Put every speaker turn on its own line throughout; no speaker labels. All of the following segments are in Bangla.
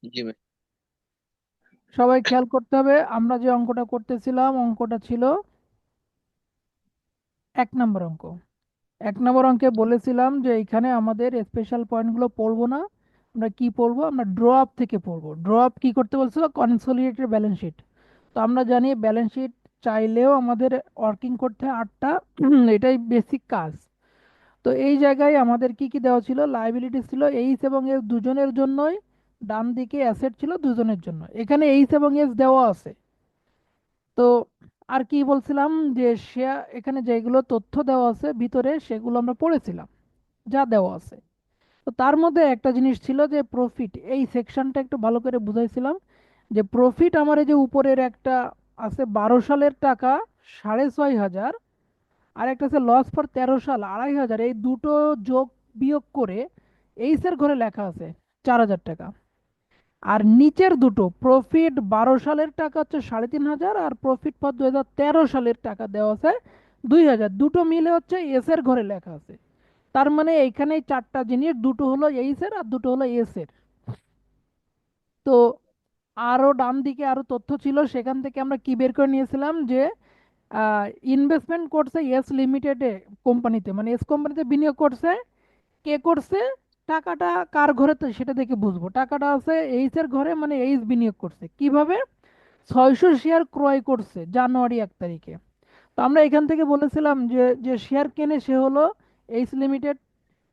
জি ভাই।
সবাই খেয়াল করতে হবে, আমরা যে অঙ্কটা করতেছিলাম অঙ্কটা ছিল 1 নম্বর অঙ্ক। 1 নম্বর অঙ্কে বলেছিলাম যে এখানে আমাদের স্পেশাল পয়েন্টগুলো পড়বো না। আমরা কি পড়বো? আমরা ড্র আপ থেকে পড়বো। ড্র আপ কি করতে বলছিল? Consolidated balance sheet. তো আমরা জানি ব্যালেন্স শিট চাইলেও আমাদের ওয়ার্কিং করতে হয় 8টা। এটাই বেসিক কাজ। তো এই জায়গায় আমাদের কি কি দেওয়া ছিল? লাইবিলিটি ছিল এইচ এবং এস দুজনের জন্যই, ডান দিকে অ্যাসেট ছিল দুজনের জন্য। এখানে এইচ এবং এস দেওয়া আছে। তো আর কি বলছিলাম? যে শেয়ার, এখানে যেগুলো তথ্য দেওয়া আছে ভিতরে সেগুলো আমরা পড়েছিলাম, যা দেওয়া আছে। তো তার মধ্যে একটা জিনিস ছিল যে প্রফিট, এই সেকশনটা একটু ভালো করে বুঝাইছিলাম। যে প্রফিট আমার এই যে উপরের একটা আছে 12 সালের টাকা 6,500, আর একটা আছে লস ফর 13 সাল 2,500, এই দুটো যোগ বিয়োগ করে এইসের ঘরে লেখা আছে 4,000 টাকা। আর নিচের দুটো প্রফিট 12 সালের টাকা হচ্ছে 3,500, আর প্রফিট ফর 2013 সালের টাকা দেওয়া আছে 2,000, দুটো মিলে হচ্ছে এস এর ঘরে লেখা আছে। তার মানে এইখানে এই চারটা জিনিস, দুটো হলো এইস এর আর দুটো হলো এস এর। তো আরো ডান দিকে আরো তথ্য ছিল, সেখান থেকে আমরা কি বের করে নিয়েছিলাম? যে ইনভেস্টমেন্ট করছে এস লিমিটেডে কোম্পানিতে, মানে এস কোম্পানিতে বিনিয়োগ করছে। কে করছে? টাকাটা কার ঘরে, তো সেটা দেখে বুঝবো। টাকাটা আছে এইচ এর ঘরে, মানে এইচ বিনিয়োগ করছে কিভাবে? 600 শেয়ার ক্রয় করছে জানুয়ারি 1 তারিখে। তো আমরা এখান থেকে বলেছিলাম যে যে শেয়ার কেনে সে হলো এইচ লিমিটেড।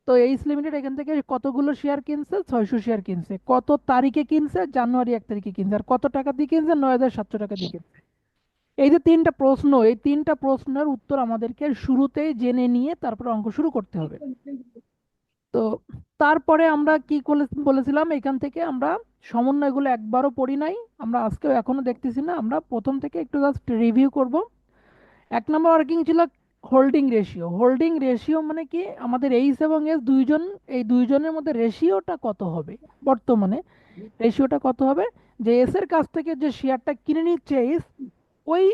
তো এইচ লিমিটেড এখান থেকে কতগুলো শেয়ার কিনছে? 600 শেয়ার কিনছে। কত তারিখে কিনছে? জানুয়ারি 1 তারিখে কিনছে। আর কত টাকা দিয়ে কিনছে? 9,700 টাকা দিয়ে কিনছে। এই যে তিনটা প্রশ্ন, এই তিনটা প্রশ্নের উত্তর আমাদেরকে শুরুতেই জেনে নিয়ে তারপর অঙ্ক শুরু করতে হবে। তো তারপরে আমরা কি বলেছিলাম? এখান থেকে আমরা সমন্বয়গুলো একবারও পড়ি নাই, আমরা আজকেও এখনো দেখতেছি না, আমরা প্রথম থেকে একটু জাস্ট রিভিউ করব। 1 নম্বর ওয়ার্কিং ছিল হোল্ডিং রেশিও। হোল্ডিং রেশিও মানে কি? আমাদের এইচ এবং এস দুইজন, এই দুইজনের মধ্যে রেশিওটা কত হবে বর্তমানে? রেশিওটা কত হবে? যে এস এর কাছ থেকে যে শেয়ারটা কিনে নিচ্ছে এইচ, ওই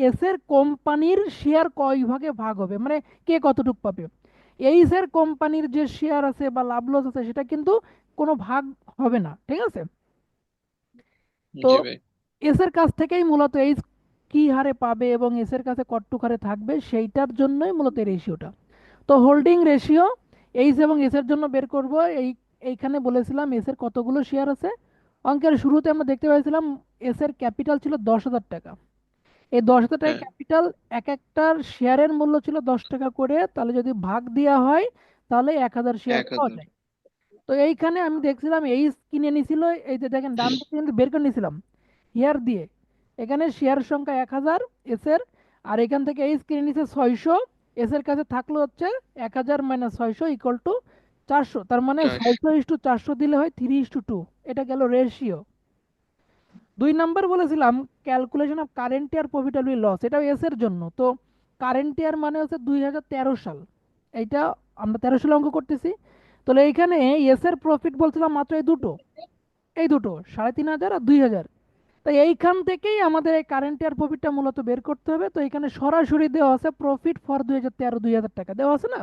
এস এর কোম্পানির শেয়ার কয় ভাগে ভাগ হবে, মানে কে কতটুক পাবে। এইচ এর কোম্পানির যে শেয়ার আছে বা লাভ লস আছে সেটা কিন্তু কোনো ভাগ হবে না, ঠিক আছে? তো
জি ভাই।
এস এর কাছ থেকেই মূলত এইচ কি হারে পাবে এবং এস এর কাছে কতটুক হারে থাকবে, সেইটার জন্যই মূলত এই রেশিওটা। তো হোল্ডিং রেশিও এইচ এবং এস এর জন্য বের করব। এইখানে বলেছিলাম এস এর কতগুলো শেয়ার আছে। অঙ্কের শুরুতে আমরা দেখতে পাইছিলাম এস এর ক্যাপিটাল ছিল 10,000 টাকা। এই 10,000 টাকা
হ্যাঁ।
ক্যাপিটাল, এক একটার শেয়ারের মূল্য ছিল 10 টাকা করে, তাহলে যদি ভাগ দেওয়া হয় তাহলে 1,000 শেয়ার
এক
পাওয়া
হাজার
যায়। তো এইখানে আমি দেখছিলাম এইচ কিনে নিছিল, এই যে দেখেন ডান দিকে কিন্তু বের করে নিছিলাম হিয়ার দিয়ে। এখানে শেয়ার সংখ্যা 1,000 এস এর, আর এখান থেকে এইচ কিনে নিছে 600। এস এর কাছে থাকলো হচ্ছে 1,000 মাইনাস 600 ইকুয়াল টু 400। তার মানে
চাষ।
600:400 দিলে হয় 3:2। এটা গেল রেশিও। 2 নাম্বার বলেছিলাম calculation of current year profitability loss, এটাও এস এর জন্য। তো কারেন্ট ইয়ার মানে হচ্ছে 2013 সাল। এইটা আমরা 13 সালে অঙ্ক করতেছি। তাহলে এইখানে এস এর প্রফিট বলছিলাম মাত্র এই দুটো, এই দুটো 3,500 আর 2,000। তাই এইখান থেকেই আমাদের এই কারেন্ট ইয়ার প্রফিটটা মূলত বের করতে হবে। তো এখানে সরাসরি দেওয়া আছে প্রফিট ফর 2013 2,000 টাকা দেওয়া আছে না?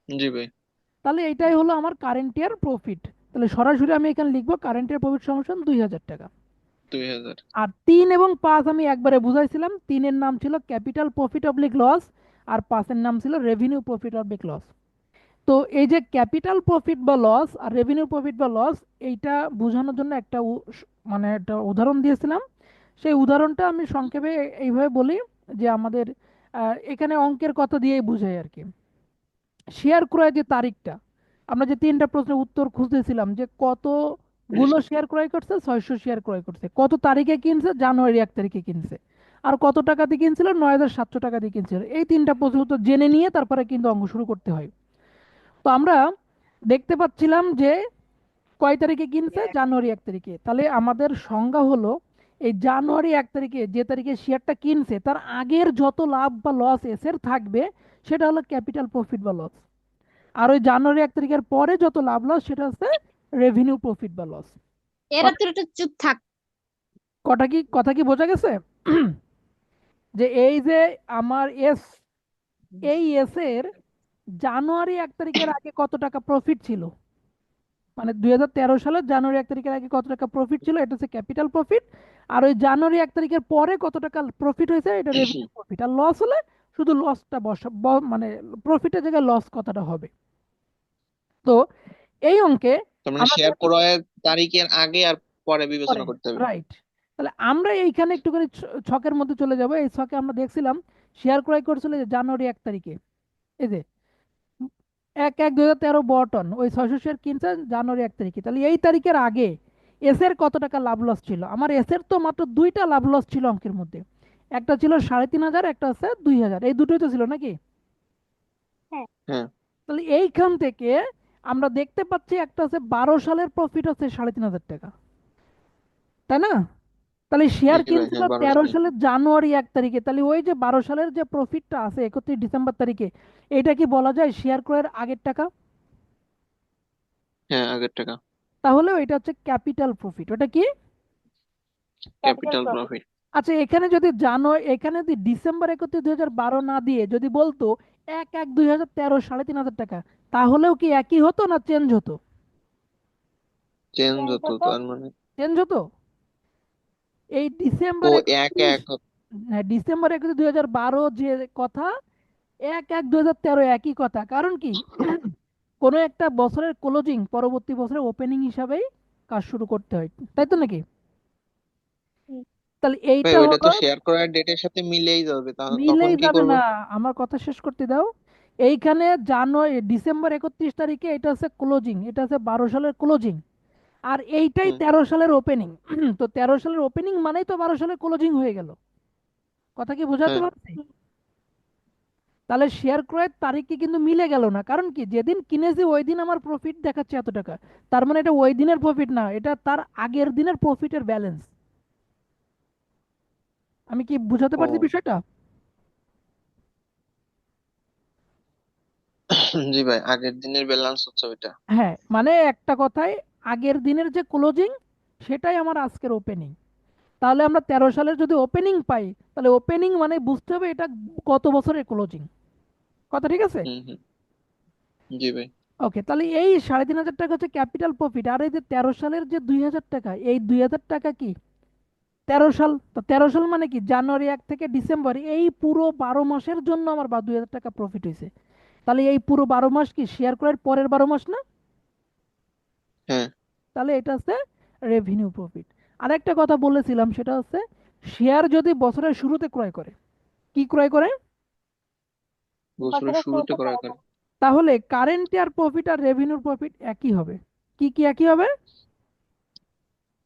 জি ভাই।
তাহলে এইটাই হলো আমার কারেন্ট ইয়ার প্রফিট। তাহলে সরাসরি আমি এখানে লিখবো কারেন্ট ইয়ার প্রফিট সমান 2,000 টাকা।
2000।
আর 3 এবং 5 আমি একবারে বুঝাইছিলাম। 3-এর নাম ছিল ক্যাপিটাল প্রফিট অবলিক লস, আর 5-এর নাম ছিল রেভিনিউ প্রফিট অবলিক লস। তো এই যে ক্যাপিটাল প্রফিট বা লস আর রেভিনিউ প্রফিট বা লস, এইটা বোঝানোর জন্য একটা মানে একটা উদাহরণ দিয়েছিলাম। সেই উদাহরণটা আমি সংক্ষেপে এইভাবে বলি যে আমাদের এখানে অঙ্কের কথা দিয়েই বুঝাই আর কি। শেয়ার ক্রয়ের যে তারিখটা, আমরা যে তিনটা প্রশ্নের উত্তর খুঁজতেছিলাম যে কতগুলো শেয়ার ক্রয় করছে, 600 শেয়ার ক্রয় করছে। কত তারিখে কিনছে? জানুয়ারি 1 তারিখে কিনছে। আর কত টাকা দিয়ে কিনছিল? 9,700 টাকা দিয়ে কিনছিল। এই তিনটা প্রশ্নের উত্তর জেনে নিয়ে তারপরে কিন্তু অঙ্ক শুরু করতে হয়। তো আমরা দেখতে পাচ্ছিলাম যে কয় তারিখে কিনছে? জানুয়ারি 1 তারিখে। তাহলে আমাদের সংজ্ঞা হলো এই জানুয়ারি 1 তারিখে যে তারিখে শেয়ারটা কিনছে তার আগের যত লাভ বা লস এসের থাকবে সেটা হলো ক্যাপিটাল প্রফিট বা লস। আর ওই জানুয়ারি 1 তারিখের পরে যত লাভ লস সেটা হচ্ছে রেভিনিউ প্রফিট বা লস।
এরা
কথা
তোর একটু চুপ থাক।
কথা কি বোঝা গেছে? যে এই যে আমার এস, এই এস এর জানুয়ারি 1 তারিখের আগে কত টাকা প্রফিট ছিল? মানে 2013 সালের জানুয়ারি 1 তারিখের আগে কত টাকা প্রফিট ছিল, এটা হচ্ছে ক্যাপিটাল প্রফিট। আর ওই জানুয়ারি 1 তারিখের পরে কত টাকা প্রফিট হয়েছে, এটা রেভিনিউ প্রফিট। আর লস হলে শুধু লসটা মানে প্রফিটের জায়গায় লস কতটা হবে। তো এই অঙ্কে
তার মানে
আমাদের
শেয়ার ক্রয়ের তারিখের আগে আর পরে
পরে,
বিবেচনা করতে হবে।
রাইট। তাহলে আমরা এইখানে একটুখানি ছকের মধ্যে চলে যাব। এই ছকে আমরা দেখছিলাম শেয়ার ক্রয় করছিল যে জানুয়ারি 1 তারিখে, এই যে 1/1/2013 বর্টন ওই 600 শেয়ার কিনছে জানুয়ারি 1 তারিখে। তাহলে এই তারিখের আগে এস এর কত টাকা লাভ লস ছিল? আমার এস এর তো মাত্র দুইটা লাভ লস ছিল অঙ্কের মধ্যে, একটা ছিল 3,500, একটা হচ্ছে 2,000, এই দুটোই তো ছিল নাকি?
হ্যাঁ।
হ্যাঁ।
তাহলে এইখান থেকে আমরা দেখতে পাচ্ছি একটা হচ্ছে 12 সালের প্রফিট হচ্ছে 3,500 টাকা, তাই না? তাহলে
জি
শেয়ার
ভাই,
কিনছিল
হ্যাঁ, 12
তেরো
সালে।
সালের জানুয়ারি 1 তারিখে, তাহলে ওই যে 12 সালের যে প্রফিটটা আছে 31 ডিসেম্বর তারিখে, এটা কি বলা যায় শেয়ার ক্রয়ের আগের টাকা?
হ্যাঁ, আগের টাকা।
তাহলে ওইটা হচ্ছে ক্যাপিটাল প্রফিট। ওটা কি?
Capital
capital
profit.
প্রফিট।
আচ্ছা, এখানে যদি এখানে যদি ডিসেম্বর 31 2012 না দিয়ে যদি বলতো 1/1/2013 3,500 টাকা, তাহলেও কি একই হতো না চেঞ্জ হতো?
চেঞ্জ
চেঞ্জ
হতো
হতো।
তার মানে।
চেঞ্জ হতো। এই
ও
ডিসেম্বর
এক
একত্রিশ
এক
হ্যাঁ, ডিসেম্বর 31 2012 যে কথা, 1/1/2013 একই কথা। কারণ কি, কোনো একটা বছরের ক্লোজিং পরবর্তী বছরের ওপেনিং হিসাবেই কাজ শুরু করতে হয়, তাই তো নাকি?
হুম।
তাহলে
ভাই,
এইটা
ওইটা
হলো,
তো শেয়ার করার ডেটের সাথে মিলেই যাবে, তখন
মিলেই
কি
যাবে
করব?
না। আমার কথা শেষ করতে দাও। এইখানে ডিসেম্বর 31 তারিখে এটা হচ্ছে ক্লোজিং, এটা হচ্ছে 12 সালের ক্লোজিং। আর এইটাই
হুম।
13 সালের ওপেনিং। তো 13 সালের ওপেনিং মানেই তো 12 সালের ক্লোজিং হয়ে গেল। কথা কি বোঝাতে
হ্যাঁ।
পারছি? তাহলে শেয়ার ক্রয়ের তারিখে কিন্তু মিলে গেল না। কারণ কি, যেদিন কিনেছি ওই দিন আমার প্রফিট দেখাচ্ছে এত টাকা, তার মানে এটা ওই দিনের প্রফিট না, এটা তার আগের দিনের প্রফিটের ব্যালেন্স। আমি কি বুঝাতে পারছি
ও।
বিষয়টা?
জি ভাই, আগের দিনের ব্যালেন্স হচ্ছে ওইটা।
হ্যাঁ, মানে একটা কথায় আগের দিনের যে ক্লোজিং সেটাই আমার আজকের ওপেনিং। তাহলে আমরা 13 সালের যদি ওপেনিং পাই, তাহলে ওপেনিং মানে বুঝতে হবে এটা কত বছরের ক্লোজিং। কথা ঠিক আছে?
হুম, হুম। জি ভাই।
ওকে, তাহলে এই 3,500 টাকা হচ্ছে ক্যাপিটাল প্রফিট। আর এই যে 13 সালের যে 2,000 টাকা, এই 2,000 টাকা কি 13 সাল? তো 13 সাল মানে কি জানুয়ারি 1 থেকে ডিসেম্বর, এই পুরো 12 মাসের জন্য আমার 2,000 টাকা প্রফিট হয়েছে। তাহলে এই পুরো 12 মাস কি শেয়ার করার পরের 12 মাস না?
হ্যাঁ।
তাহলে এটা হচ্ছে রেভিনিউ প্রফিট। আরেকটা কথা বলেছিলাম, সেটা হচ্ছে শেয়ার যদি বছরের শুরুতে ক্রয় করে, কি ক্রয় করে,
বছরের
বছরের
শুরুতে
শুরুতে
করার
করা
কারণ।
যায়।
তাহলে কারেন্ট ইয়ার প্রফিট আর রেভিনিউর প্রফিট একই হবে। কি কি একই হবে?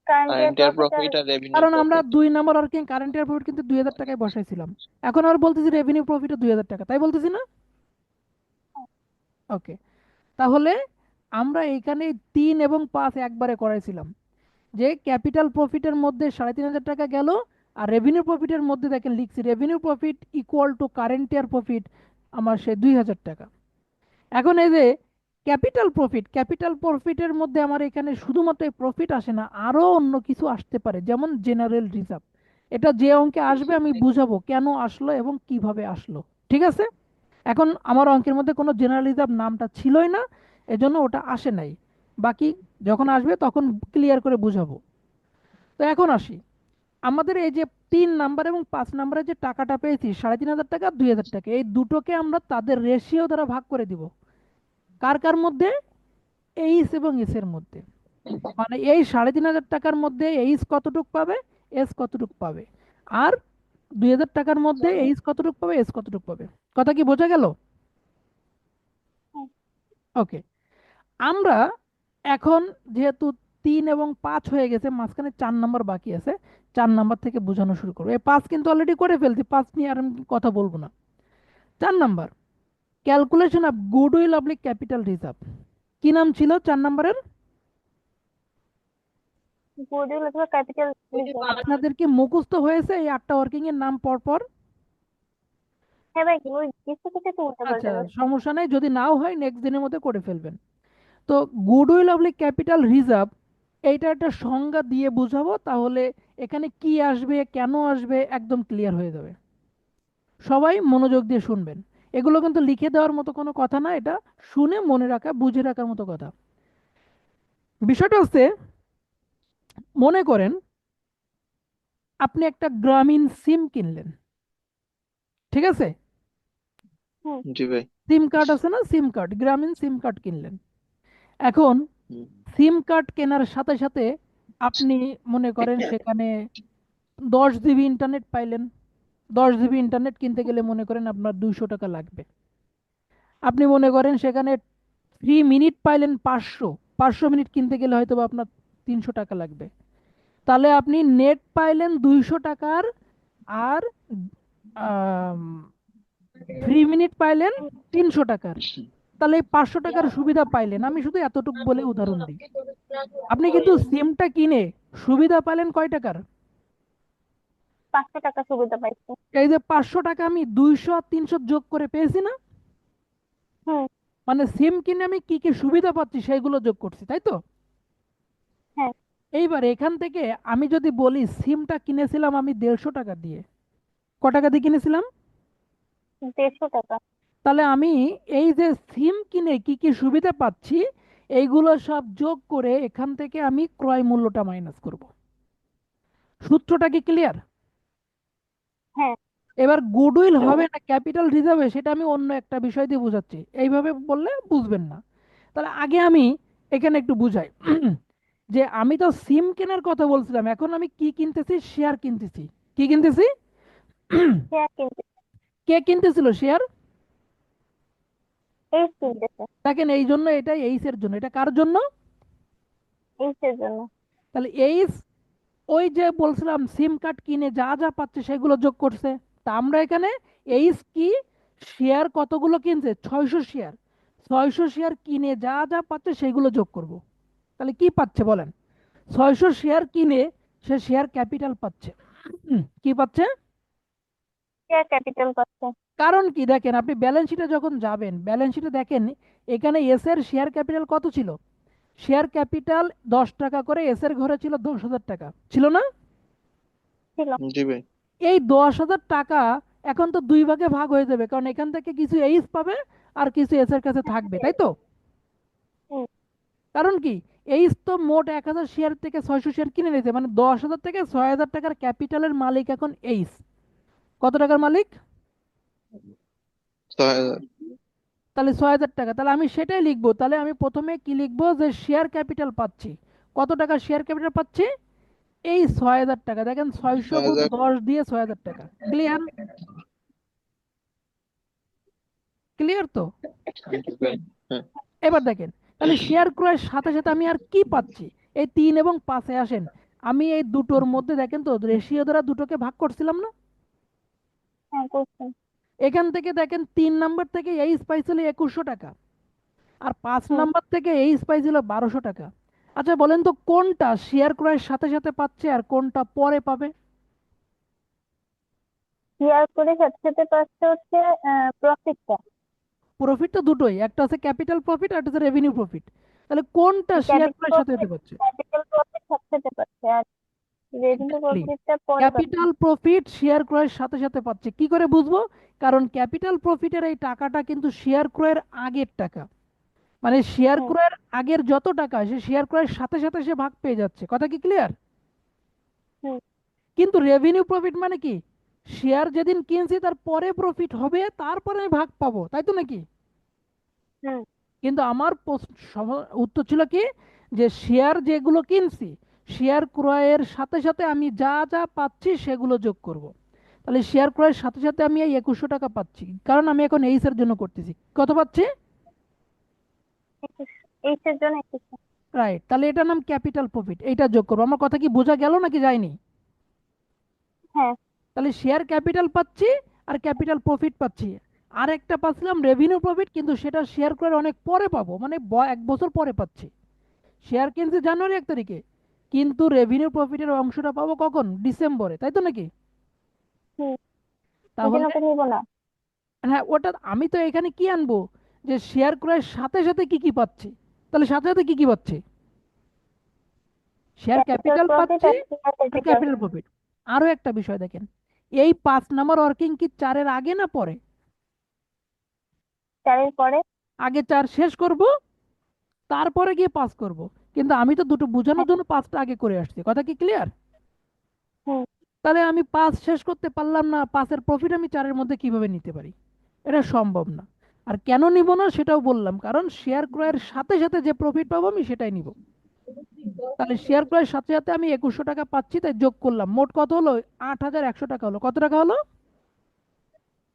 Current year
current year
profit আর
প্রফিট আর রেভিনিউ
কারণ আমরা
প্রফিট।
2 নম্বর আর কি কারেন্ট ইয়ার প্রফিট কিন্তু 2,000 টাকায় বসাইছিলাম, এখন আর বলতেছি রেভিনিউ প্রফিটও 2,000 টাকা, তাই বলতেছি না? ওকে, তাহলে আমরা এইখানে 3 এবং 5 একবারে করাইছিলাম, যে ক্যাপিটাল প্রফিটের মধ্যে 3,500 টাকা গেল, আর রেভিনিউ প্রফিটের মধ্যে দেখেন লিখছি revenue profit equal to current year profit, আমার সে 2,000 টাকা। এখন এই যে ক্যাপিটাল প্রফিটের মধ্যে আমার এখানে শুধুমাত্র প্রফিট আসে না, আরো অন্য কিছু আসতে পারে, যেমন জেনারেল রিজার্ভ। এটা যে অঙ্কে আসবে আমি বুঝাবো কেন আসলো এবং কিভাবে আসলো, ঠিক আছে? এখন আমার অঙ্কের মধ্যে কোনো জেনারেল রিজার্ভ নামটা ছিলই না, এজন্য ওটা আসে নাই। বাকি যখন আসবে তখন ক্লিয়ার করে বুঝাবো। তো এখন আসি, আমাদের এই যে 3 নাম্বার এবং 5 নাম্বারে যে টাকাটা পেয়েছি 3,500 টাকা 2,000 টাকা, এই দুটোকে আমরা তাদের রেশিও দ্বারা ভাগ করে দিব। কার কার মধ্যে? এইচ এবং এস এর মধ্যে। মানে এই 3,500 টাকার মধ্যে এইচ কতটুক পাবে, এস কতটুক পাবে। আর 2,000 টাকার মধ্যে এইচ কতটুক পাবে, এস কতটুক পাবে। কথা কি বোঝা গেল?
হ্যাঁ।
ওকে, আমরা এখন যেহেতু 3 এবং 5 হয়ে গেছে, মাঝখানে 4 নাম্বার বাকি আছে, 4 নাম্বার থেকে বোঝানো শুরু করবো। এই 5 কিন্তু অলরেডি করে ফেলছি, 5 নিয়ে আর আমি কথা বলবো না। 4 number, calculation of goodwill oblique capital reserve. কি নাম ছিল 4 নাম্বারের?
গুডউইল অথবা ক্যাপিটাল রিজার্ভ।
আপনাদের কি মুখস্থ হয়েছে এই 8টা ওয়ার্কিং এর নাম পর পর?
হ্যাঁ ভাই, ওই কিছু কিছু তো উল্টো
আচ্ছা,
পাল্টে গেছে।
সমস্যা নেই, যদি নাও হয় নেক্সট দিনের মধ্যে করে ফেলবেন। তো গুডউইল অবলিক ক্যাপিটাল রিজার্ভ, এইটা একটা সংজ্ঞা দিয়ে বুঝাবো, তাহলে এখানে কি আসবে কেন আসবে একদম ক্লিয়ার হয়ে যাবে। সবাই মনোযোগ দিয়ে শুনবেন। এগুলো কিন্তু লিখে দেওয়ার মতো কোনো কথা না, এটা শুনে মনে রাখা বুঝে রাখার মতো কথা। বিষয়টা হচ্ছে, মনে করেন আপনি একটা গ্রামীণ সিম কিনলেন, ঠিক আছে?
হুম।
জি ভাই।
সিম কার্ড আছে না, সিম কার্ড, গ্রামীণ সিম কার্ড কিনলেন। এখন
হুম।
সিম কার্ড কেনার সাথে সাথে আপনি মনে করেন সেখানে 10 জিবি ইন্টারনেট পাইলেন। 10 জিবি ইন্টারনেট কিনতে গেলে মনে করেন আপনার 200 টাকা লাগবে। আপনি মনে করেন সেখানে ফ্রি মিনিট পাইলেন 500, 500 মিনিট কিনতে গেলে হয়তো বা আপনার 300 টাকা লাগবে। তাহলে আপনি নেট পাইলেন 200 টাকার, আর ফ্রি মিনিট পাইলেন 300 টাকার। তাহলে এই 500 টাকার সুবিধা পাইলেন। আমি শুধু এতটুকু বলে উদাহরণ দিই। আপনি কিন্তু সিমটা কিনে সুবিধা পাইলেন কয় টাকার?
500 টাকা সুবিধা পাইছি।
এই যে 500 টাকা আমি 200 আর 300 যোগ করে পেয়েছি না?
হুম।
মানে সিম কিনে আমি কি কি সুবিধা পাচ্ছি সেগুলো যোগ করছি, তাই তো?
হ্যাঁ।
এইবার এখান থেকে আমি যদি বলি সিমটা কিনেছিলাম আমি 150 টাকা দিয়ে, ক টাকা দিয়ে কিনেছিলাম?
150 টাকা।
তাহলে আমি এই যে সিম কিনে কি কি সুবিধা পাচ্ছি এইগুলো সব যোগ করে এখান থেকে আমি ক্রয় মূল্যটা মাইনাস করব। সূত্রটা কি ক্লিয়ার?
হ্যাঁ।
এবার গুডউইল হবে না ক্যাপিটাল রিজার্ভে সেটা আমি অন্য একটা বিষয় দিয়ে বোঝাচ্ছি, এইভাবে বললে বুঝবেন না। তাহলে আগে আমি এখানে একটু বুঝাই যে আমি তো সিম কেনার কথা বলছিলাম, এখন আমি কি কিনতেছি? শেয়ার কিনতেছি। কি কিনতেছি?
শেয়ার কিনতে।
কে কিনতেছিল শেয়ার?
এইচ কিনতেছে।
দেখেন এই জন্য, এটা এইস এর জন্য। এটা কার জন্য?
এইচ এর জন্য।
তাহলে এইস, ওই যে বলছিলাম সিম কার্ড কিনে যা যা পাচ্ছে সেগুলো যোগ করছে। তা আমরা এখানে এইস কি, শেয়ার কতগুলো কিনছে? 600 শেয়ার। 600 শেয়ার কিনে যা যা পাচ্ছে সেগুলো যোগ করব। তাহলে কি পাচ্ছে বলেন? 600 শেয়ার কিনে সে শেয়ার ক্যাপিটাল পাচ্ছে। কি পাচ্ছে?
শেয়ার ক্যাপিটাল পাচ্ছে।
কারণ কি দেখেন, আপনি ব্যালেন্স শিটে যখন যাবেন, ব্যালেন্স শিটে দেখেন এখানে এস এর শেয়ার ক্যাপিটাল কত ছিল? শেয়ার ক্যাপিটাল 10 টাকা করে এস এর ঘরে ছিল 10,000 টাকা, ছিল না?
ছিল।
জি ভাই।
এই 10,000 টাকা এখন তো দুই ভাগে ভাগ হয়ে যাবে, কারণ এখান থেকে কিছু এইস পাবে আর কিছু এস এর কাছে থাকবে, তাই তো?
হুম।
কারণ কি, এইস তো মোট 1,000 শেয়ার থেকে 600 শেয়ার কিনে নিয়েছে, মানে 10,000 থেকে 6,000 টাকার ক্যাপিটালের মালিক এখন এইস। কত টাকার মালিক?
6,000।
তাহলে 6,000 টাকা। তাহলে আমি সেটাই লিখবো। তাহলে আমি প্রথমে কি লিখবো? যে শেয়ার ক্যাপিটাল পাচ্ছি। কত টাকা শেয়ার ক্যাপিটাল পাচ্ছি? এই 6,000 টাকা। দেখেন 600 ×
6,000।
10 দিয়ে 6,000 টাকা। ক্লিয়ার? ক্লিয়ার তো?
জি ভাই। হ্যাঁ।
এবার দেখেন, তাহলে শেয়ার ক্রয়ের সাথে সাথে আমি আর কি পাচ্ছি? এই 3 এবং 5-এ আসেন। আমি এই দুটোর মধ্যে দেখেন তো রেশিও দ্বারা দুটোকে ভাগ করছিলাম না?
হ্যাঁ, করছেন।
এখান থেকে দেখেন 3 নাম্বার থেকে এইচ পাইছিল 2,100 টাকা, আর পাঁচ
হুম।
নাম্বার থেকে এইচ পাইছিল 1,200 টাকা। আচ্ছা বলেন তো কোনটা শেয়ার ক্রয়ের সাথে সাথে পাচ্ছে আর কোনটা পরে পাবে?
শেয়ার করে সাথে সাথে পাচ্ছে হচ্ছে প্রফিটটা।
প্রফিট তো দুটোই, একটা হচ্ছে ক্যাপিটাল প্রফিট আর একটা হচ্ছে রেভিনিউ প্রফিট। তাহলে কোনটা শেয়ার
ক্যাপিটাল
ক্রয়ের সাথে সাথে
প্রফিট।
পাচ্ছে?
ক্যাপিটাল প্রফিট সাথে সাথে পাচ্ছে, আর রেভিনিউ
এক্স্যাক্টলি,
প্রফিটটা পরে পাচ্ছে।
ক্যাপিটাল প্রফিট শেয়ার ক্রয়ের সাথে সাথে পাচ্ছে। কি করে বুঝবো? কারণ ক্যাপিটাল প্রফিটের এই টাকাটা কিন্তু শেয়ার ক্রয়ের আগের টাকা, মানে শেয়ার
হুম।
ক্রয়ের আগের যত টাকা সে শেয়ার ক্রয়ের সাথে সাথে সে ভাগ পেয়ে যাচ্ছে। কথা কি ক্লিয়ার?
হুম।
কিন্তু রেভিনিউ প্রফিট মানে কি, শেয়ার যেদিন কিনছি তার পরে প্রফিট হবে, তারপরে আমি ভাগ পাবো, তাই তো নাকি?
হুম।
কিন্তু আমার উত্তর ছিল কি, যে শেয়ার যেগুলো কিনছি শেয়ার ক্রয়ের সাথে সাথে আমি যা যা পাচ্ছি সেগুলো যোগ করব। তাহলে শেয়ার ক্রয়ের সাথে সাথে আমি এই 2,100 টাকা পাচ্ছি, কারণ আমি এখন এইস এর জন্য করতেছি। কত পাচ্ছি?
21। এইচ এর জন্য 21।
রাইট। তাহলে এটার নাম ক্যাপিটাল প্রফিট, এইটা যোগ করবো। আমার কথা কি বোঝা গেল নাকি যায়নি?
হ্যাঁ।
তাহলে শেয়ার ক্যাপিটাল পাচ্ছি আর ক্যাপিটাল প্রফিট পাচ্ছি। আর একটা পাচ্ছিলাম রেভিনিউ প্রফিট, কিন্তু সেটা শেয়ার ক্রয়ের অনেক পরে পাবো, মানে 1 বছর পরে পাচ্ছি। শেয়ার কিনছি জানুয়ারি 1 তারিখে, কিন্তু রেভিনিউ প্রফিটের অংশটা পাবো কখন? ডিসেম্বরে, তাই তো নাকি?
হুম। এই জন্য
তাহলে
ওকে নিব না।
হ্যাঁ, ওটা আমি তো এখানে কি আনবো, যে শেয়ার ক্রয়ের সাথে সাথে কি কি পাচ্ছি। তাহলে সাথে সাথে কি কি পাচ্ছি? শেয়ার
ক্যাপিটাল
ক্যাপিটাল
প্রফিট
পাচ্ছি
আর শেয়ার
আর
ক্যাপিটাল।
Capital profit. আরো একটা বিষয় দেখেন, এই 5 নাম্বার ওয়ার্কিং কি 4-এর আগে না পরে?
4-এর পরে।
আগে 4 শেষ করব, তারপরে গিয়ে 5 করব। কিন্তু আমি তো দুটো বোঝানোর
হ্যাঁ।
জন্য 5টা আগে করে আসছি, কথা কি ক্লিয়ার?
হুম।
তাহলে আমি 5 শেষ করতে পারলাম না, 5-এর প্রফিট আমি 4-এর মধ্যে কিভাবে নিতে পারি? এটা সম্ভব না। আর কেন নিব না সেটাও বললাম, কারণ শেয়ার ক্রয়ের সাথে সাথে যে প্রফিট পাবো আমি সেটাই নিব। তাহলে শেয়ার ক্রয়ের সাথে সাথে আমি 2100 টাকা পাচ্ছি, তাই যোগ করলাম। মোট কত হলো? 8100 টাকা হলো। কত টাকা হলো?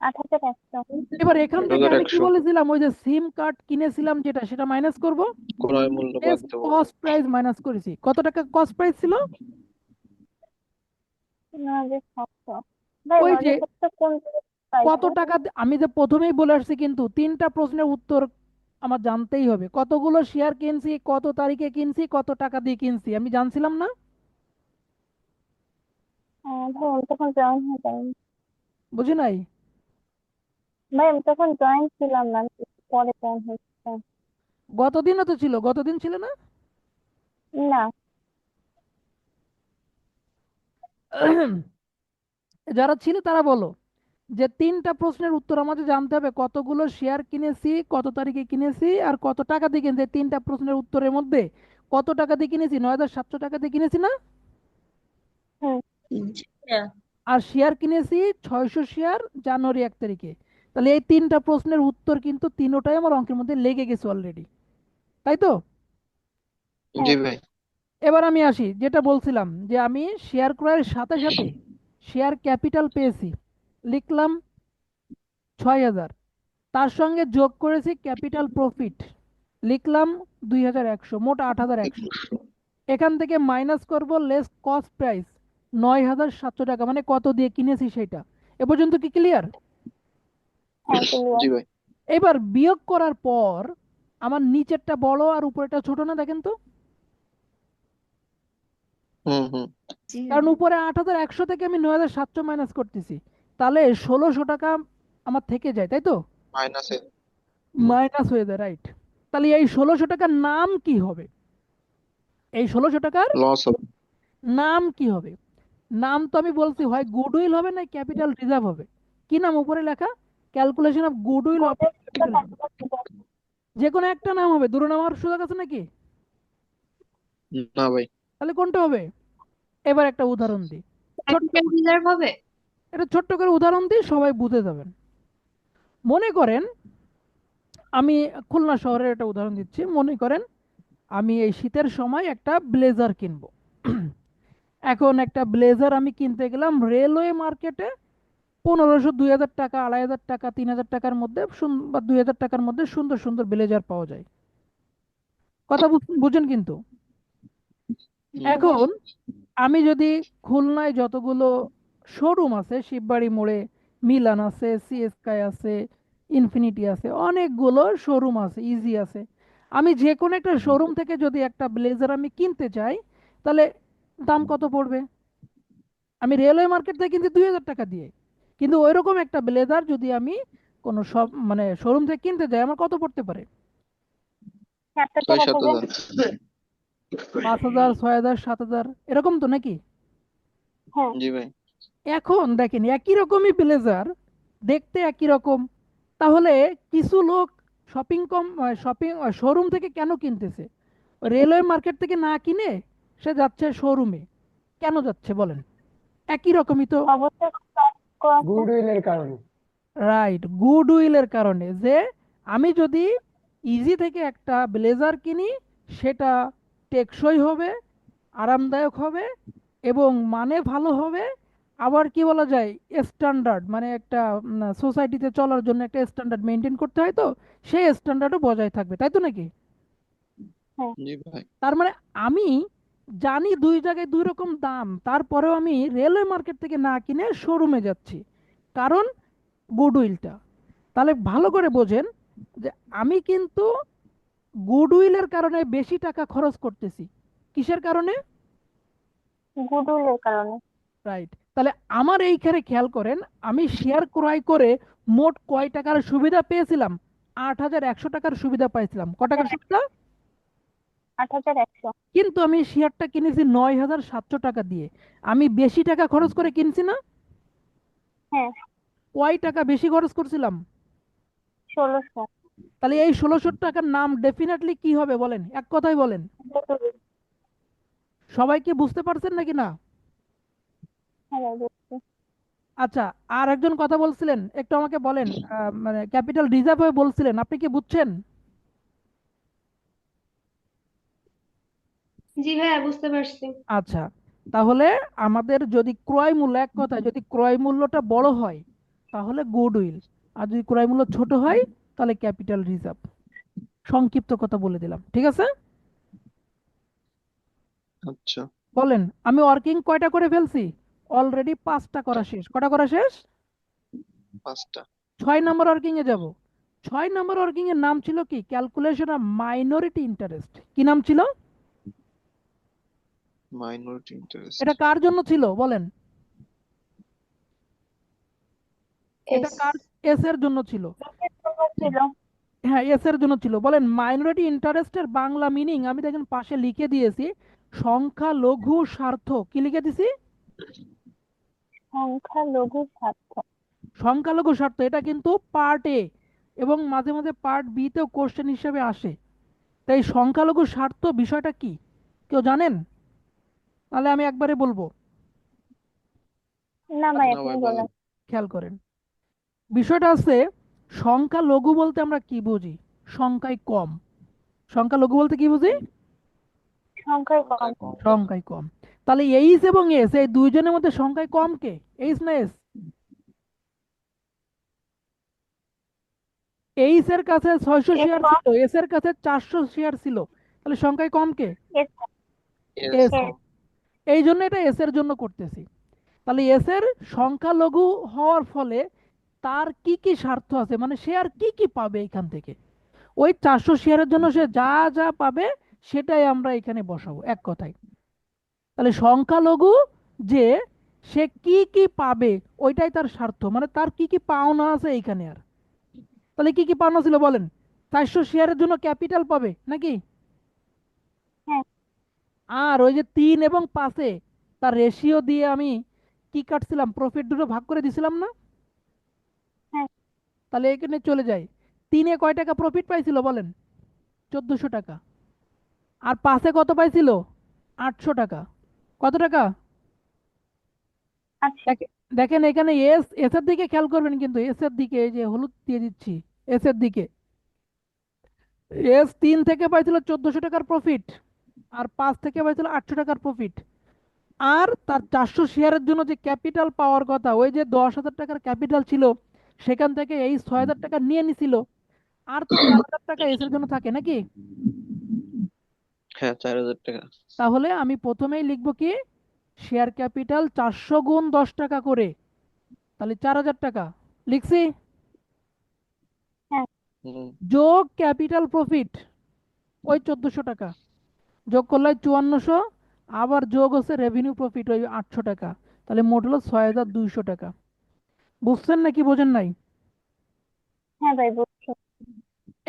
8100।
এবার এখান থেকে আমি কি
8100
বলেছিলাম, ওই যে সিম কার্ড কিনেছিলাম যেটা, সেটা মাইনাস করব।
ক্রয় মূল্য বাদ দেবো।
কস্ট প্রাইস মাইনাস করেছি। কত টাকা কস্ট প্রাইস ছিল?
9700। ভাই
ওই যে
9700 কোন
কত
পাইছে?
টাকা আমি যে প্রথমেই বলে আসছি, কিন্তু 3টা প্রশ্নের উত্তর আমার জানতেই হবে। কতগুলো শেয়ার কিনছি, কত তারিখে কিনছি, কত টাকা দিয়ে কিনছি, আমি জানছিলাম না?
ভাই আমি তখন জয়েন হয়ে যাইনি।
বুঝি নাই?
ভাই আমি তখন জয়েন ছিলাম না, আমি একটু পরে জয়েন হয়েছি।
গতদিনও তো ছিল, গতদিন ছিল না?
না।
যারা ছিল তারা বলো যে 3টা প্রশ্নের উত্তর আমাদের জানতে হবে। কতগুলো শেয়ার কিনেছি, কত তারিখে কিনেছি, আর কত টাকা দিয়ে কিনেছি। 3টা প্রশ্নের উত্তরের মধ্যে কত টাকা দিয়ে কিনেছি? 9700 টাকা দিয়ে কিনেছি না?
হুম।
আর শেয়ার কিনেছি 600 শেয়ার জানুয়ারি 1 তারিখে। তাহলে এই 3টা প্রশ্নের উত্তর কিন্তু তিনোটাই আমার অঙ্কের মধ্যে লেগে গেছে অলরেডি, তাই তো?
হ্যাঁ।
জি ভাই।
এবার আমি আসি, যেটা বলছিলাম যে আমি শেয়ার ক্রয়ের সাথে সাথে শেয়ার ক্যাপিটাল পেয়েছি, লিখলাম 6000। তার সঙ্গে যোগ করেছি ক্যাপিটাল প্রফিট, লিখলাম 2100, মোট 8100।
2100।
এখান থেকে মাইনাস করব লেস কস্ট প্রাইস 9700 টাকা, মানে কত দিয়ে কিনেছি সেটা। এ পর্যন্ত কি ক্লিয়ার?
হ্যাঁ ক্লিয়ার।
জি ভাই।
এবার বিয়োগ করার পর আমার নিচেরটা বড় আর উপরেরটা ছোট না, দেখেন তো?
হুম হুম।
কারণ উপরে 8100 থেকে আমি 9700 মাইনাস করতেছি, তাহলে 1600 টাকা আমার থেকে যায়, তাই তো?
মাইনাসে। হুম।
মাইনাস হয়ে যায়, রাইট। তাহলে এই 1600 টাকার নাম কি হবে? এই 1600 টাকার
লস হবে।
নাম কি হবে? নাম তো আমি বলছি, হয় গুডউইল হবে না ক্যাপিটাল রিজার্ভ হবে। কি নাম উপরে লেখা? Calculation of goodwill of capital. যে কোনো একটা নাম হবে, দুটো নাম হওয়ার সুযোগ আছে নাকি?
না ভাই।
তাহলে কোনটা হবে? এবার একটা উদাহরণ দিই, ছোট্ট
ক্যাপিটাল রিজার্ভ হবে।
এটা ছোট্ট করে উদাহরণ দিই, সবাই বুঝে যাবেন। মনে করেন আমি খুলনা শহরের একটা উদাহরণ দিচ্ছি। মনে করেন আমি এই শীতের সময় একটা ব্লেজার কিনবো। এখন একটা ব্লেজার আমি কিনতে গেলাম রেলওয়ে মার্কেটে, 1500, 2000 টাকা, 2500 টাকা, 3000 টাকার মধ্যে বা 2000 টাকার মধ্যে সুন্দর সুন্দর ব্লেজার পাওয়া যায়। কথা বুঝেন কিন্তু?
হুম।
এখন আমি যদি খুলনায় যতগুলো শোরুম আছে, শিববাড়ি মোড়ে মিলান আছে, সিএসকাই আছে, ইনফিনিটি আছে, অনেকগুলো শোরুম আছে, ইজি আছে, আমি যে কোনো একটা শোরুম থেকে যদি একটা ব্লেজার আমি কিনতে চাই, তাহলে দাম কত পড়বে? আমি রেলওয়ে মার্কেট থেকে কিনছি 2000 টাকা দিয়ে, কিন্তু ওইরকম একটা ব্লেজার যদি আমি কোনো সব মানে শোরুম থেকে কিনতে যাই, আমার কত পড়তে পারে?
7000 টাকা পড়বে।
6-7 হাজার।
5000, 6000, 7000, এরকম তো নাকি?
হ্যাঁ।
জি ভাই।
এখন দেখেন একই রকমই ব্লেজার, দেখতে একই রকম, তাহলে কিছু লোক শপিং শোরুম থেকে কেন কিনতেছে? রেলওয়ে মার্কেট থেকে না কিনে সে যাচ্ছে শোরুমে। কেন যাচ্ছে বলেন? একই রকমই তো।
অবশ্যই করা আছে।
গুডউইলের কারণে।
রাইট, গুডউইলের কারণে। যে আমি যদি ইজি থেকে একটা ব্লেজার কিনি, সেটা টেকসই হবে, আরামদায়ক হবে, এবং মানে ভালো হবে। আবার কি বলা যায়, স্ট্যান্ডার্ড, মানে একটা সোসাইটিতে চলার জন্য একটা স্ট্যান্ডার্ড মেনটেন করতে হয়, তো সেই স্ট্যান্ডার্ডও বজায় থাকবে, তাই তো নাকি?
হ্যাঁ।
জি ভাই।
তার মানে আমি জানি দুই জায়গায় দুই রকম দাম, তারপরেও আমি রেলওয়ে মার্কেট থেকে না কিনে শোরুমে যাচ্ছি, কারণ গুডউইলটা। তাহলে ভালো করে বোঝেন যে আমি কিন্তু গুডউইলের কারণে বেশি টাকা খরচ করতেছি। কিসের কারণে?
গুডউইলের কারণে।
রাইট। তাহলে আমার এইখানে খেয়াল করেন, আমি শেয়ার ক্রয় করে মোট কয় টাকার সুবিধা পেয়েছিলাম? 8100 টাকার সুবিধা পাইছিলাম। ক টাকার সুবিধা?
8100।
কিন্তু আমি শেয়ারটা কিনেছি 9700 টাকা দিয়ে। আমি বেশি টাকা খরচ করে কিনছি না?
হ্যাঁ।
কয় টাকা বেশি খরচ করছিলাম?
1600।
তাহলে এই 1600 টাকার নাম ডেফিনেটলি কি হবে বলেন, এক কথায় বলেন।
ডেবিট।
সবাই কি বুঝতে পারছেন নাকি না?
হ্যাঁ ভাই বুঝছি।
আচ্ছা, আর একজন কথা বলছিলেন, একটু আমাকে বলেন, মানে ক্যাপিটাল রিজার্ভ হয়ে বলছিলেন, আপনি কি বুঝছেন?
জি ভাইয়া বুঝতে পারছি।
আচ্ছা, তাহলে আমাদের যদি ক্রয় মূল্য, এক কথায় যদি ক্রয় মূল্যটা বড় হয় তাহলে গুডউইল, আর যদি ক্রয় মূল্য ছোট হয় তাহলে ক্যাপিটাল রিজার্ভ। সংক্ষিপ্ত কথা বলে দিলাম, ঠিক আছে?
আচ্ছা।
বলেন, আমি ওয়ার্কিং কয়টা করে ফেলছি? অলরেডি 5টা করা শেষ। কটা করা শেষ?
5টা।
6 নম্বর ওয়ার্কিং এ যাব। 6 নম্বর ওয়ার্কিং এর নাম ছিল কি? Calculation of minority interest. কি নাম ছিল?
Minority interest.
এটা কার জন্য ছিল বলেন? এটা
এস।
কার? এস এর জন্য ছিল।
ছিল।
হ্যাঁ, এস এর জন্য ছিল। বলেন, মাইনরিটি ইন্টারেস্টের বাংলা মিনিং আমি দেখেন পাশে লিখে দিয়েছি, সংখ্যালঘু স্বার্থ। কি লিখে দিছি?
সংখ্যালঘু স্বার্থ।
সংখ্যালঘু স্বার্থ। এটা কিন্তু পার্ট এ এবং মাঝে মাঝে পার্ট বি তেও কোশ্চেন হিসেবে আসে। তাই সংখ্যালঘু স্বার্থ বিষয়টা কি কেউ জানেন? তাহলে আমি একবারে বলবো।
না ভাই
না
আপনি
ভাই
বলেন।
বলেন।
খেয়াল করেন, বিষয়টা আছে, সংখ্যালঘু বলতে আমরা কি বুঝি? সংখ্যায় কম। সংখ্যালঘু বলতে কি বুঝি?
সংখ্যায় কম।
সংখ্যায় কম।
সংখ্যায় কম। তাহলে এইচ এবং এস, এই দুইজনের মধ্যে সংখ্যায় কম কে? এইচ না এস? এইচ এর কাছে 600
এস
শেয়ার
কম।
ছিল, এস এর কাছে 400 শেয়ার ছিল। তাহলে সংখ্যায় কম কে?
এস।
এস
এস।
কম।
এই জন্য এটা এস এর জন্য করতেছি। তাহলে এস এর সংখ্যালঘু হওয়ার ফলে তার কি কি স্বার্থ আছে, মানে সে আর কি কি পাবে এখান থেকে, ওই 400 শেয়ারের জন্য সে যা যা পাবে সেটাই আমরা এখানে বসাবো, এক কথায়। তাহলে সংখ্যালঘু যে সে কি কি পাবে ওইটাই তার স্বার্থ, মানে তার কি কি পাওনা আছে এইখানে। আর তাহলে কি কি পাওনা ছিল বলেন? 400 শেয়ারের জন্য ক্যাপিটাল পাবে নাকি?
হ্যাঁ।
আর ওই যে 3 এবং 5-এ তার রেশিও দিয়ে আমি কি কাটছিলাম, প্রফিট দুটো ভাগ করে দিছিলাম না?
হ্যাঁ।
তাহলে এখানে চলে যায়, 3-এ কয় টাকা প্রফিট পাইছিল বলেন? 1400 টাকা। আর 5-এ কত পাইছিল? 800 টাকা। কত টাকা?
আচ্ছা।
দেখেন এখানে এস, এস এর দিকে খেয়াল করবেন, কিন্তু এস এর দিকে, এই যে হলুদ দিয়ে দিচ্ছি, এস এর দিকে, এস 3 থেকে পাইছিল 1400 টাকার প্রফিট, আর 5 থেকে পাইছিল 800 টাকার প্রফিট। আর তার 400 শেয়ারের জন্য যে ক্যাপিটাল পাওয়ার কথা, ওই যে 10,000 টাকার ক্যাপিটাল ছিল, সেখান থেকে এই 6,000 টাকা নিয়ে নিছিল। আর তো 4,000 টাকা এস এর জন্য থাকে নাকি?
হ্যাঁ, 4000 টাকা।
তাহলে আমি প্রথমেই লিখবো কি, শেয়ার ক্যাপিটাল 400 গুণ 10 টাকা করে, তাহলে 4,000 টাকা লিখছি।
হ্যাঁ।
হুম।
যোগ ক্যাপিটাল প্রফিট ওই 1400 টাকা, যোগ করলে 5400, আবার যোগ হচ্ছে রেভিনিউ প্রফিট ওই 800 টাকা। তাহলে মোট হলো 6,200 টাকা। বুঝছেন নাকি বোঝেন নাই?
হ্যাঁ ভাই বুঝছি।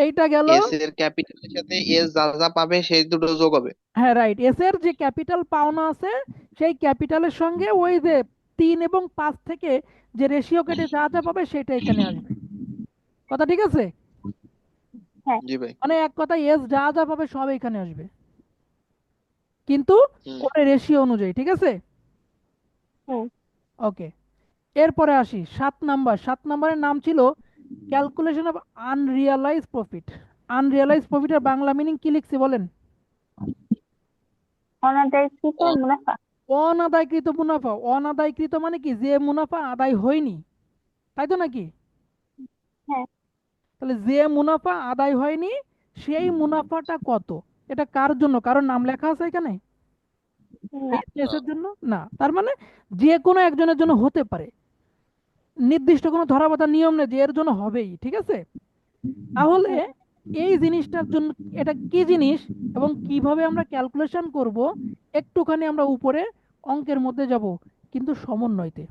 এইটা গেল।
এস এর ক্যাপিটালের সাথে এস যা যা পাবে সেই দুটো যোগ হবে।
হ্যাঁ, রাইট। এস এর যে ক্যাপিটাল পাওনা আছে সেই ক্যাপিটালের সঙ্গে ওই যে 3 এবং 5 থেকে যে রেশিও কেটে যা যা পাবে সেটা এখানে আসবে। কথা ঠিক আছে?
হ্যাঁ।
জি ভাই।
মানে এক কথা, এস যা যা পাবে সব এখানে আসবে, কিন্তু
হুম।
ওটা রেশিও অনুযায়ী, ঠিক আছে?
হুম।
ওকে, এরপরে আসি 7 নাম্বার। 7 নাম্বারের নাম ছিল calculation of unrealised profit. Unrealised প্রফিটের বাংলা মিনিং কি লিখছি বলেন?
অনাদায়কৃত
অন-
মুনাফা।
অনাদায়কৃত মুনাফা। অনাদায়কৃত মানে কি? যে মুনাফা আদায় হয়নি, তাই তো নাকি?
হ্যাঁ।
তাহলে যে মুনাফা আদায় হয়নি সেই মুনাফাটা কত? এটা কার জন্য? কারোর নাম লেখা আছে এখানে
না।
এই কেসের জন্য? না। তার মানে যে কোনো একজনের জন্য হতে পারে, নির্দিষ্ট কোনো ধরাবাঁধা নিয়ম নেই যে এর জন্য হবেই, ঠিক আছে? তাহলে
হুম।
এই জিনিসটার জন্য এটা কি জিনিস এবং কিভাবে আমরা ক্যালকুলেশন করব, একটুখানি আমরা উপরে অঙ্কের মধ্যে যাব, কিন্তু সমন্বয়তে।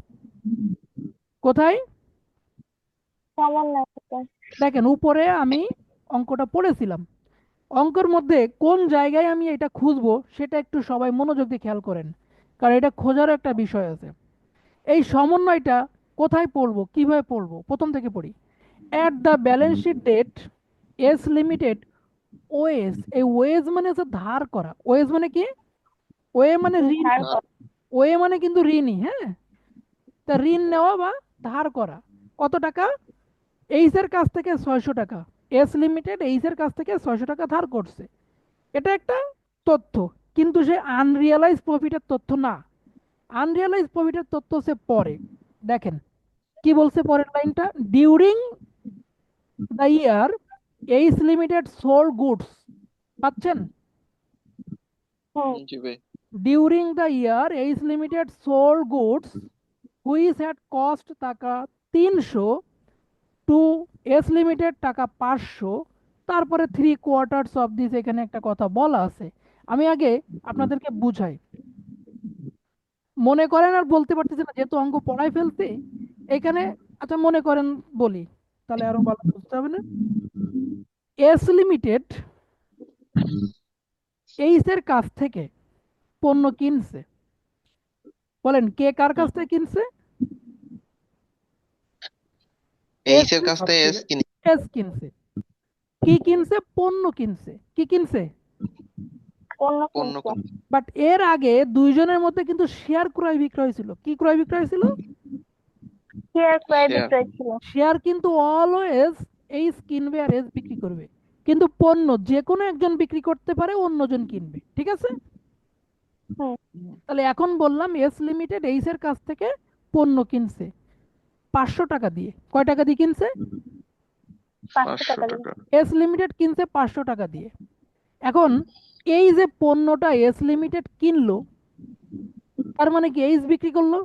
কোথায়?
সমন্বয় থেকে।
দেখেন উপরে আমি অঙ্কটা পড়েছিলাম, অঙ্কের মধ্যে কোন জায়গায় আমি এটা খুঁজবো সেটা একটু সবাই মনোযোগ দিয়ে খেয়াল করেন, কারণ এটা খোঁজারও একটা বিষয় আছে। এই সমন্বয়টা কোথায় পড়বো, কিভাবে পড়বো? প্রথম থেকে পড়ি। At the balance sheet date, S limited owes, এই ওএস মানে হচ্ছে ধার করা। ওএস মানে কি? ওএ মানে ঋণ,
ধার করা।
ওএ মানে কিন্তু ঋণই, হ্যাঁ। তা ঋণ নেওয়া বা ধার করা কত টাকা? এইচ এর কাছ থেকে 600 টাকা। এস লিমিটেড এইচ এর কাছ থেকে 600 টাকা ধার করছে। এটা একটা তথ্য, কিন্তু সে আনরিয়ালাইজ প্রফিটের তথ্য না। আনরিয়ালাইজ প্রফিটের তথ্য হচ্ছে পরে। দেখেন কি বলছে পরের লাইনটা, during the year H limited sold goods. পাচ্ছেন?
হুম।
জি ভাই।
During the year H limited sold goods which had cost টাকা 300 টু এস লিমিটেড টাকা 500। তারপরে 3 কোয়ার্টার্স অফ দিস, এখানে একটা কথা বলা আছে। আমি আগে আপনাদেরকে বুঝাই, মনে করেন আর বলতে পারতেছি না যেহেতু অঙ্ক পড়াই ফেলছি এখানে। আচ্ছা মনে করেন বলি, তাহলে আরো ভালো বুঝতে হবে না। এস লিমিটেড এইচ এর কাছ থেকে পণ্য কিনছে। বলেন কে কার কাছ থেকে কিনছে?
এইচ এর কাছ থেকে এস কিনে
এস কিনছে। কি কিনছে? পণ্য কিনছে। কি কিনছে?
পণ্য
পণ্য
কিনছে।
কিনছে।
বাট এর আগে দুইজনের মধ্যে কিন্তু শেয়ার ক্রয় বিক্রয় ছিল। কি ক্রয় বিক্রয় ছিল?
শেয়ার ক্রয়
শেয়ার।
বিক্রয় ছিল।
শেয়ার কিন্তু অলওয়েজ এইচ কিনবে আর এস বিক্রি করবে, কিন্তু পণ্য যে কোনো একজন বিক্রি করতে পারে, অন্যজন কিনবে, ঠিক আছে?
হুম।
তাহলে এখন বললাম এস লিমিটেড এইচ এর কাছ থেকে পণ্য কিনছে 500 টাকা দিয়ে। কয় টাকা দিয়ে কিনছে?
500 টাকা দিয়ে।
500 টাকা।
এস লিমিটেড কিনছে 500 টাকা দিয়ে। এখন এই যে পণ্যটা এস লিমিটেড কিনলো, তার মানে কি এইচ বিক্রি করলো,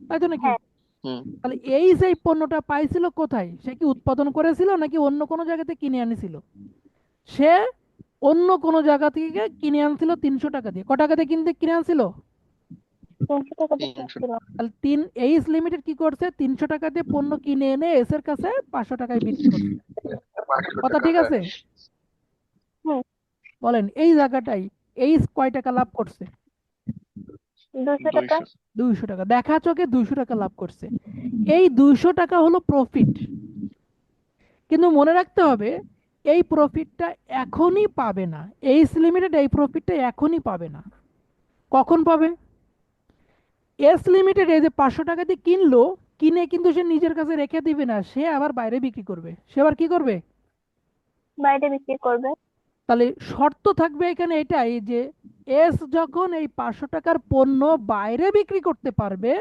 তাই তো নাকি?
হ্যাঁ।
হুম।
তাহলে এইচ এই পণ্যটা পাইছিল কোথায়? সে কি উৎপাদন করেছিল নাকি অন্য কোনো জায়গাতে কিনে আনিছিল? সে অন্য কোনো জায়গা থেকে কিনে আনছিল 300 টাকা দিয়ে। ক টাকা দিয়ে কিনে আনছিল?
300 টাকা দিয়ে
300
কিনছিল।
তাহলে এইচ লিমিটেড কি করছে? 300 টাকা দিয়ে পণ্য কিনে এনে এস এর কাছে 500 টাকায় বিক্রি করছে।
500
কথা
টাকা,
ঠিক
হ্যাঁ।
আছে?
হুম।
বলেন এই জায়গাটাই এইচ কয় টাকা লাভ করছে?
200 টাকা।
200।
200 টাকা। দেখা চোখে 200 টাকা লাভ করছে। এই 200 টাকা হলো প্রফিট, কিন্তু মনে রাখতে হবে এই প্রফিটটা এখনই পাবে না। এইচ লিমিটেড এই প্রফিটটা এখনই পাবে না। কখন পাবে? এস লিমিটেড এই যে 500 টাকা দিয়ে কিনলো, কিনে কিন্তু সে নিজের কাছে রেখে দিবে না, সে আবার বাইরে বিক্রি করবে। সে আবার কি করবে?
বাইরে বিক্রি করবে।
তাহলে শর্ত থাকবে এখানে এটাই যে এস যখন এই 500 টাকার পণ্য বাইরে বিক্রি করতে পারবে,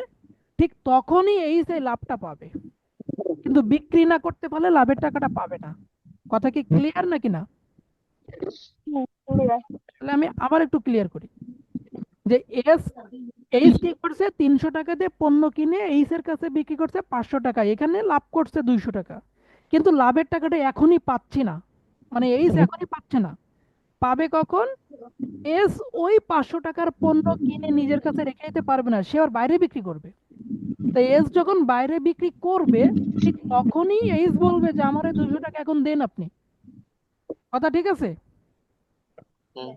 ঠিক তখনই এইচ এই লাভটা পাবে, কিন্তু বিক্রি না করতে পারলে লাভের টাকাটা পাবে না। কথা কি ক্লিয়ার নাকি না?
হুম, clear।
তাহলে আমি আবার একটু ক্লিয়ার করি যে এইচ কি করছে? 300 টাকা দিয়ে পণ্য কিনে এইচ এর কাছে বিক্রি করছে 500 টাকা, এখানে লাভ করছে 200 টাকা, কিন্তু লাভের টাকাটা এখনই পাচ্ছি না। মানে এইচ এখনই পাচ্ছে না, পাবে কখন? এস ওই 500 টাকার পণ্য কিনে নিজের কাছে রেখে দিতে পারবে না, সে আর বাইরে বিক্রি করবে। তাই এস যখন বাইরে বিক্রি করবে, ঠিক তখনই এইচ বলবে যে আমার 200 টাকা এখন দেন আপনি। কথা ঠিক আছে?
হুম।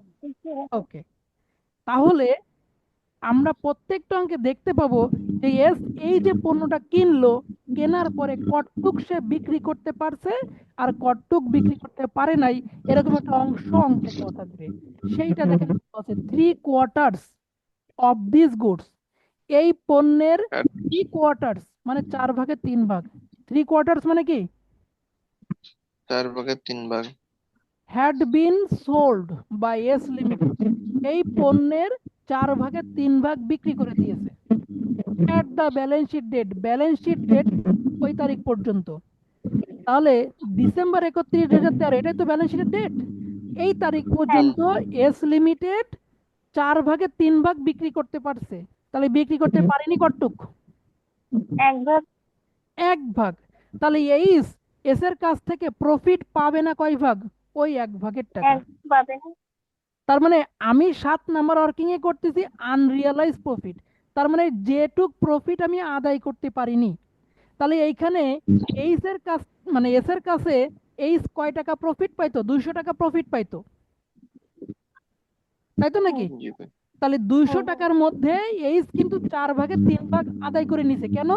ওকে, তাহলে আমরা প্রত্যেকটা অঙ্কে দেখতে পাবো যে এস এই যে পণ্যটা কিনলো, কেনার পরে কতটুক সে বিক্রি করতে পারছে আর কতটুক বিক্রি করতে পারে নাই, এরকম একটা অংশ অঙ্কে দেওয়া থাকবে। সেইটা দেখেন আছে 3 কোয়ার্টার্স অফ দিস গুডস। এই পণ্যের 3 কোয়ার্টার্স মানে 4 ভাগের 3 ভাগ। 3 কোয়ার্টার্স মানে কি?
4 ভাগের 3 ভাগ।
Had been sold by S limited. এই পণ্যের 4 ভাগের 3 ভাগ বিক্রি করে দিয়েছে at the balance sheet date. Balance sheet date ওই তারিখ পর্যন্ত। তাহলে ডিসেম্বর 31, 2013, এটাই তো ব্যালেন্স শিটের ডেট। এই তারিখ পর্যন্ত এস লিমিটেড 4 ভাগের 3 ভাগ বিক্রি করতে পারছে। তাহলে বিক্রি করতে পারেনি কতটুক?
1 ভাগ।
1 ভাগ। তাহলে এইস এস এর কাছ থেকে প্রফিট পাবে না কয় ভাগ? ওই 1 ভাগের টাকা।
1 পাবে না।
তার মানে আমি 7 নাম্বার ওয়ার্কিং এ করতেছি আনরিয়ালাইজ প্রফিট, তার মানে যেটুক প্রফিট আমি আদায় করতে পারিনি। তাহলে এইখানে এইচ এর কাছ মানে এস এর কাছে এইচ কয় টাকা প্রফিট পাইতো? 200 টাকা প্রফিট পাইতো, তাই তো নাকি?
জি ভাই।
তাহলে 200 টাকার মধ্যে এইচ কিন্তু 4 ভাগের 3 ভাগ আদায় করে নিছে। কেন?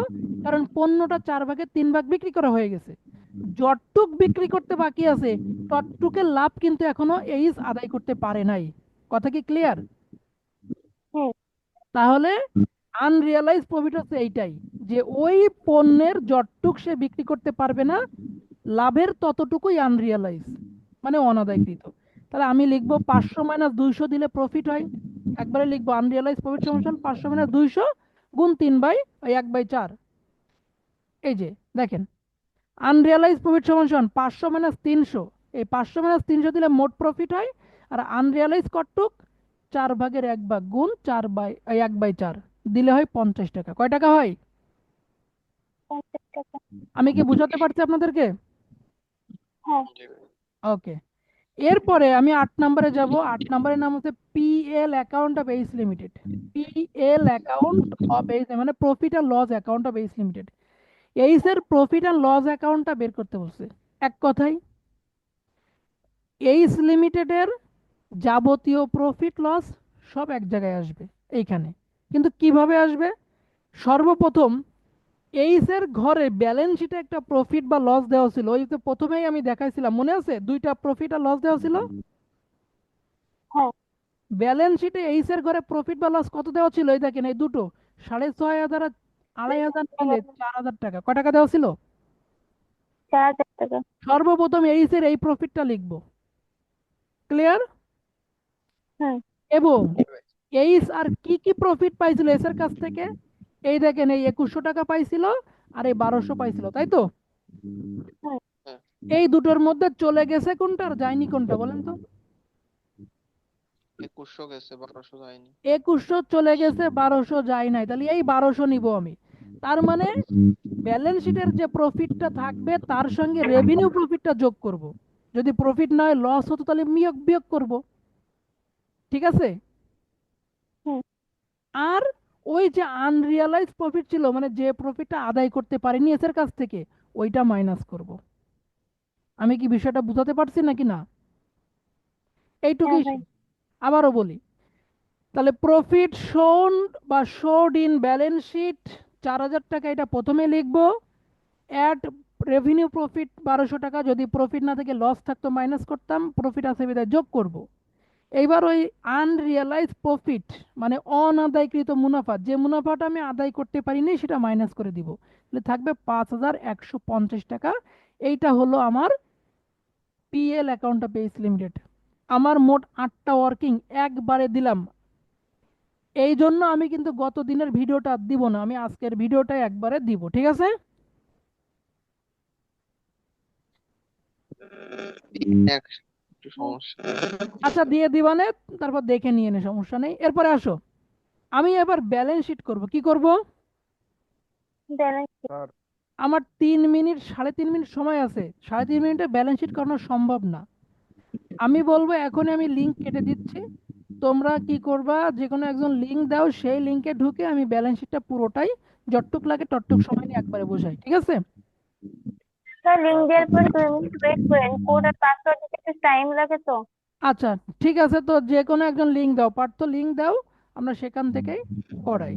কারণ পণ্যটা 4 ভাগের 3 ভাগ বিক্রি করা হয়ে গেছে। যতটুক বিক্রি করতে বাকি আছে ততটুকের লাভ কিন্তু এখনো এইস আদায় করতে পারে নাই। কথা কি ক্লিয়ার?
হুম।
তাহলে আনরিয়ালাইজ প্রফিট হচ্ছে এইটাই, যে ওই পণ্যের যতটুক সে বিক্রি করতে পারবে না, লাভের ততটুকুই আনরিয়ালাইজ, মানে অনাদায়কৃত। তাহলে আমি লিখবো 500 মাইনাস 200 দিলে প্রফিট হয়, একবারে লিখবো আনরিয়ালাইজ প্রফিট সমান 500 মাইনাস 200 গুণ 3/1/4। এই যে দেখেন, আনরিয়ালাইজ প্রফিট সমান 500 মাইনাস 300, এই 500 মাইনাস 300 দিলে মোট প্রফিট হয়। আর আনরিয়ালাইজ কতটুক, 4/1 গুণ 1/4 দিলে হয় 50 টাকা। কয় টাকা হয়?
50 টাকা।
আমি কি বুঝাতে পারছি আপনাদেরকে?
হ্যাঁ।
ওকে, এরপরে আমি 8 নম্বরে যাব। 8 নম্বরের নাম হচ্ছে PL account of H limited. PL account of H মানে প্রফিট আর loss account of H limited. H এর প্রফিট আর লস অ্যাকাউন্টটা বের করতে বলছে। এক কথায় এইচ লিমিটেডের যাবতীয় প্রফিট লস সব এক জায়গায় আসবে এইখানে। কিন্তু কিভাবে আসবে? সর্বপ্রথম এইচ এর ঘরে ব্যালেন্স শিটে একটা প্রফিট বা লস দেওয়া ছিল, ওই তো প্রথমেই আমি দেখাইছিলাম, মনে আছে? দুইটা প্রফিট আর লস দেওয়া ছিল।
হ্যাঁ।
ব্যালেন্স শিটে এইচ এর ঘরে প্রফিট বা লস কত দেওয়া ছিল? এই দেখেন, এই দুটো 6,500 আর 2,500 মিলে 4,000 টাকা। কয় টাকা দেওয়া ছিল?
4,000 টাকা।
সর্বপ্রথম এইচ এর এই প্রফিটটা লিখবো। ক্লিয়ার?
হুম।
এবং এইচ আর কি কি প্রফিট পাইছিল এস এর কাছ থেকে? এই দেখেন, এই 2,100 টাকা পাইছিল আর এই 1,200 পাইছিল, তাই তো?
হুম।
এই দুটোর মধ্যে চলে গেছে কোনটা আর যায়নি কোনটা বলেন তো?
2100 গেছে, 1200 যায়নি।
2,100 চলে গেছে, 1,200 যায় নাই। তাহলে এই 1,200 নিব আমি। তার মানে ব্যালেন্স শিটের যে প্রফিটটা থাকবে তার সঙ্গে রেভিনিউ প্রফিটটা যোগ করব। যদি প্রফিট না হয়, লস হতো, তাহলে বিয়োগ করব। ঠিক আছে?
হুম।
আর ওই যে আনরিয়ালাইজ প্রফিট ছিল, মানে যে প্রফিটটা আদায় করতে পারিনি এসের কাছ থেকে, ওইটা মাইনাস করব। আমি কি বিষয়টা বুঝাতে পারছি নাকি না?
হ্যাঁ
এইটুকুই।
ভাই।
আবারও বলি, তাহলে প্রফিট শোন বা শোড ইন ব্যালেন্স শিট 4,000 টাকা, এটা প্রথমে লিখবো। অ্যাড রেভিনিউ প্রফিট 1,200 টাকা, যদি প্রফিট না থেকে লস থাকতো মাইনাস করতাম, প্রফিট আছে বিধায় যোগ করব। এইবার ওই আনরিয়ালাইজ প্রফিট মানে অনাদায়কৃত মুনাফা, যে মুনাফাটা আমি আদায় করতে পারিনি সেটা মাইনাস করে দিব। তাহলে থাকবে 5,150 টাকা। এইটা হলো আমার PL account of H limited. আমার মোট 8টা ওয়ার্কিং একবারে দিলাম। এই জন্য আমি কিন্তু গত দিনের ভিডিওটা আর দিব না, আমি আজকের ভিডিওটা একবারে দিব। ঠিক আছে?
একটু সমস্যা।
আচ্ছা, দিয়ে দিবানে, তারপর দেখে নিয়ে নে, সমস্যা নেই। এরপরে আসো, আমি এবার ব্যালেন্স শিট করব। কি করব?
ব্যালেন্স।
আমার 3 মিনিট 3.5 মিনিট সময় আছে। 3.5 মিনিটে ব্যালেন্স শিট করানো সম্ভব না। আমি বলবো এখনই আমি লিংক কেটে দিচ্ছি। তোমরা কি করবা, যে কোনো একজন লিংক দাও, সেই লিংকে ঢুকে আমি ব্যালেন্স শিটটা পুরোটাই যতটুক লাগে ততটুক সময় নিয়ে একবারে বোঝাই। ঠিক আছে?
স্যার লিঙ্ক দেওয়ার পরে 2 মিনিট ওয়েট করেন, কোড আর পাসওয়ার্ড দিতে একটু টাইম লাগে তো।
আচ্ছা, ঠিক আছে, তো যে কোনো একজন লিংক দাও, পার তো লিংক দাও, আমরা সেখান থেকেই করাই।